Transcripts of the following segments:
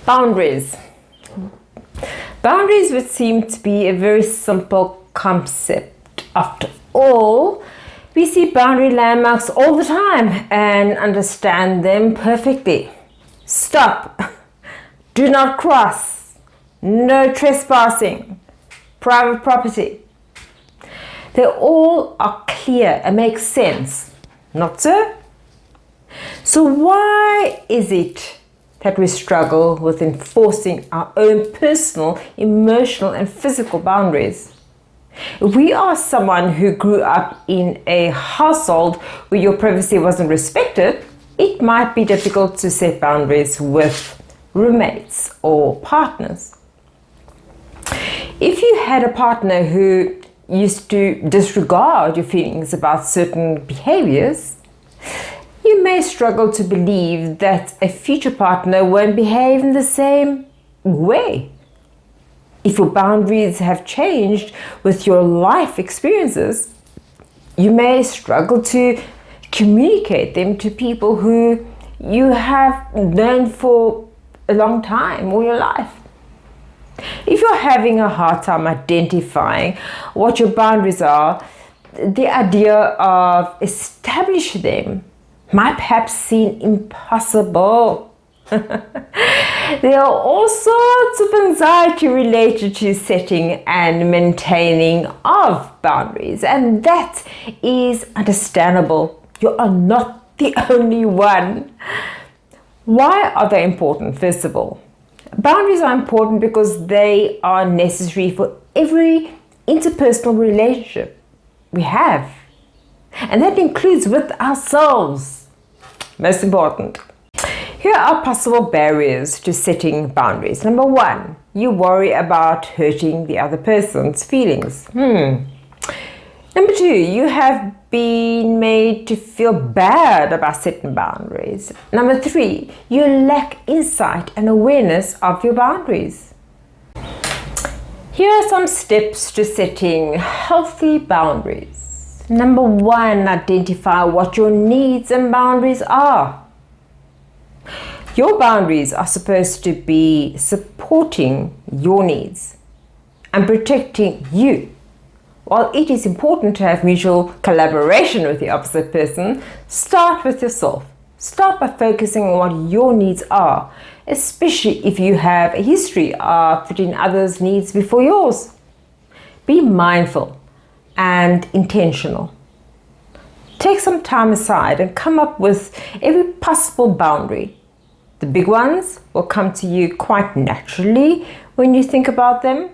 Boundaries. Boundaries would seem to be a very simple concept. After all, we see boundary landmarks all the time and understand them perfectly. Stop. Do not cross. No trespassing. Private property. They all are clear and make sense. Not so? So why is it that we struggle with enforcing our own personal, emotional and physical boundaries? If we are someone who grew up in a household where your privacy wasn't respected, it might be difficult to set boundaries with roommates or partners. If you had a partner who used to disregard your feelings about certain behaviors, you may struggle to believe that a future partner won't behave in the same way. If your boundaries have changed with your life experiences, you may struggle to communicate them to people who you have known for a long time, all your life. If you're having a hard time identifying what your boundaries are, the idea of establishing them might perhaps seem impossible. There are all sorts of anxiety related to setting and maintaining of boundaries, and that is understandable. You are not the only one. Why are they important? First of all, boundaries are important because they are necessary for every interpersonal relationship we have, and that includes with ourselves. Most important. Here are possible barriers to setting boundaries. Number one, you worry about hurting the other person's feelings. Number two, you have been made to feel bad about setting boundaries. Number three, you lack insight and awareness of your boundaries. Here are some steps to setting healthy boundaries. Number one, identify what your needs and boundaries are. Your boundaries are supposed to be supporting your needs and protecting you. While it is important to have mutual collaboration with the opposite person, start with yourself. Start by focusing on what your needs are, especially if you have a history of putting others' needs before yours. Be mindful and intentional. Take some time aside and come up with every possible boundary. The big ones will come to you quite naturally when you think about them,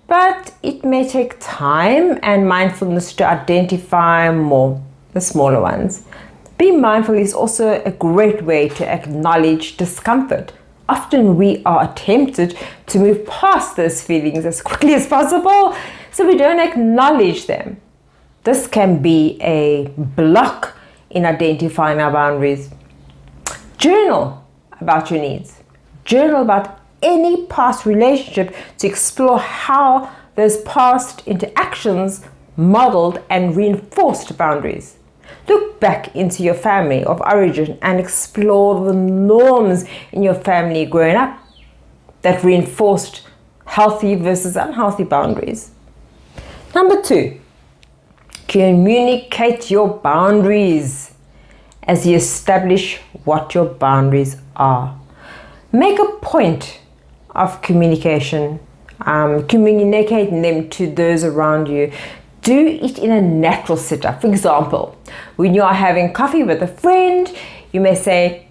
but it may take time and mindfulness to identify the smaller ones. Being mindful is also a great way to acknowledge discomfort. Often we are tempted to move past those feelings as quickly as possible, so we don't acknowledge them. This can be a block in identifying our boundaries. Journal about your needs. Journal about any past relationship to explore how those past interactions modeled and reinforced boundaries. Look back into your family of origin and explore the norms in your family growing up that reinforced healthy versus unhealthy boundaries. Number two, communicate your boundaries as you establish what your boundaries are. Make a point of communicating them to those around you. Do it in a natural setup. For example, when you are having coffee with a friend, you may say,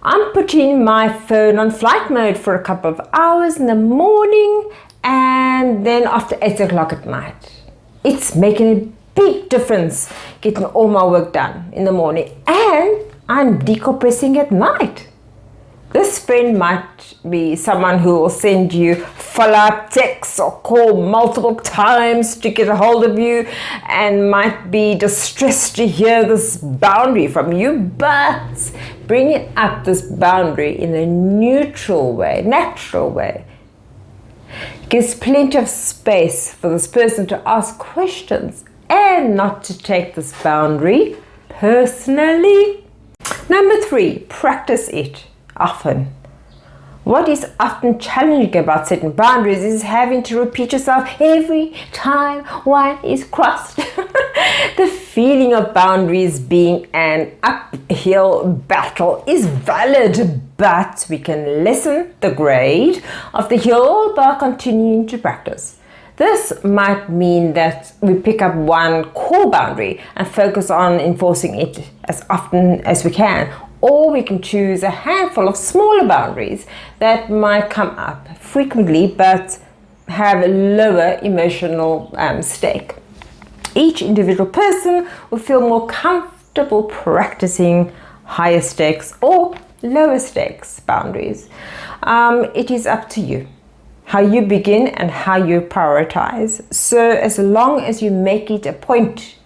I'm putting my phone on flight mode for a couple of hours in the morning and then after 8 o'clock at night. It's making a big difference getting all my work done in the morning, and I'm decompressing at night. This friend might be someone who will send you follow-up texts or call multiple times to get a hold of you and might be distressed to hear this boundary from you, but bringing up this boundary in a neutral way, natural way, gives plenty of space for this person to ask questions and not to take this boundary personally. Number three, practice it often. What is often challenging about setting boundaries is having to repeat yourself every time one is crossed. The feeling of boundaries being an uphill battle is valid, but we can lessen the grade of the hill by continuing to practice. This might mean that we pick up one core boundary and focus on enforcing it as often as we can, or we can choose a handful of smaller boundaries that might come up frequently but have a lower emotional stake. Each individual person will feel more comfortable practicing higher stakes or lower stakes boundaries. It is up to you how you begin and how you prioritize. So as long as you make it a point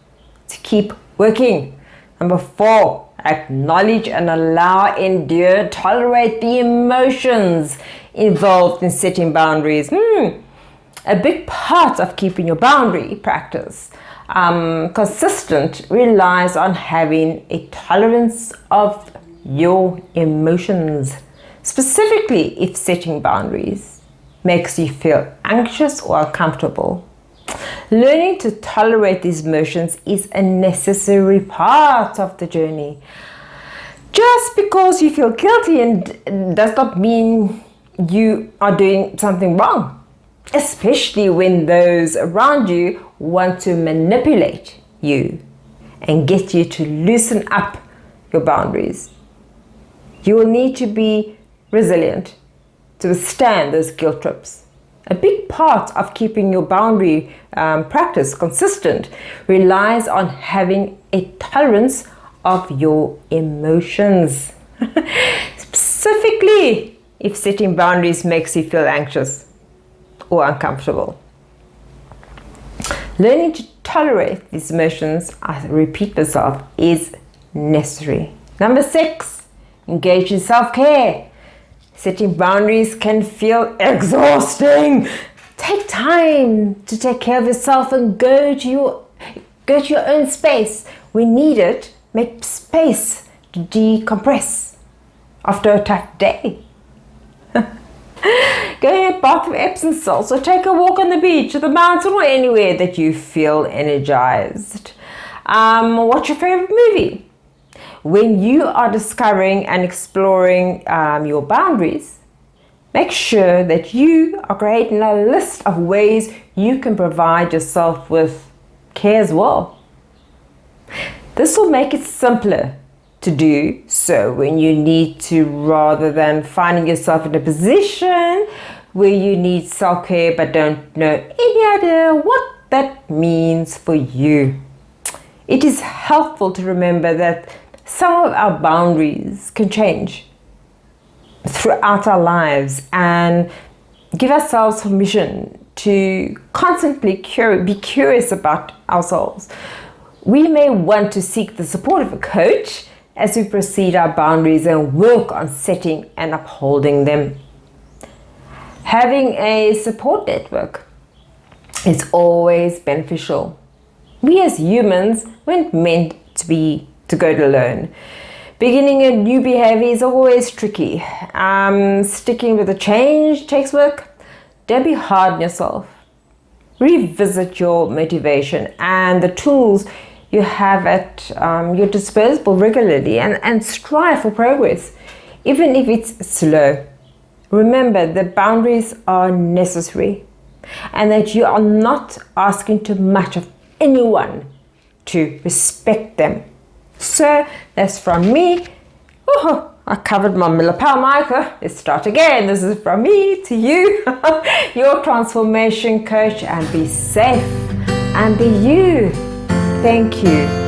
to keep working. Number 4, acknowledge and allow, endure, tolerate the emotions involved in setting boundaries. A big part of keeping your boundary practice consistent relies on having a tolerance of your emotions, specifically if setting boundaries makes you feel anxious or uncomfortable. Learning to tolerate these emotions is a necessary part of the journey. Just because you feel guilty does not mean you are doing something wrong, especially when those around you want to manipulate you and get you to loosen up your boundaries. You will need to be resilient to withstand those guilt trips. A big part of keeping your boundary practice consistent relies on having a tolerance of your emotions. Specifically, if setting boundaries makes you feel anxious or uncomfortable. Learning to tolerate these emotions, I repeat myself, is necessary. Number 6, engage in self-care. Setting boundaries can feel exhausting. Take time to take care of yourself and go to your own space. When needed, make space to decompress after a tough day. Go in a bath of Epsom salts or take a walk on the beach or the mountain or anywhere that you feel energized. Watch your favorite movie. When you are discovering and exploring your boundaries, make sure that you are creating a list of ways you can provide yourself with care as well. This will make it simpler to do so when you need to, rather than finding yourself in a position where you need self-care but don't know any idea what that means for you. It is helpful to remember that some of our boundaries can change throughout our lives and give ourselves permission to constantly be curious about ourselves. We may want to seek the support of a coach as we proceed our boundaries and work on setting and upholding them. Having a support network is always beneficial. We as humans weren't meant to go it alone. Beginning a new behavior is always tricky. Sticking with a change takes work. Don't be hard on yourself. Revisit your motivation and the tools you have at your disposal regularly and strive for progress, even if it's slow. Remember that boundaries are necessary and that you are not asking too much of anyone to respect them. So that's from me. I covered my lapel mic. Let's start again. This is from me to you, your transformation coach, and be safe and be you. Thank you.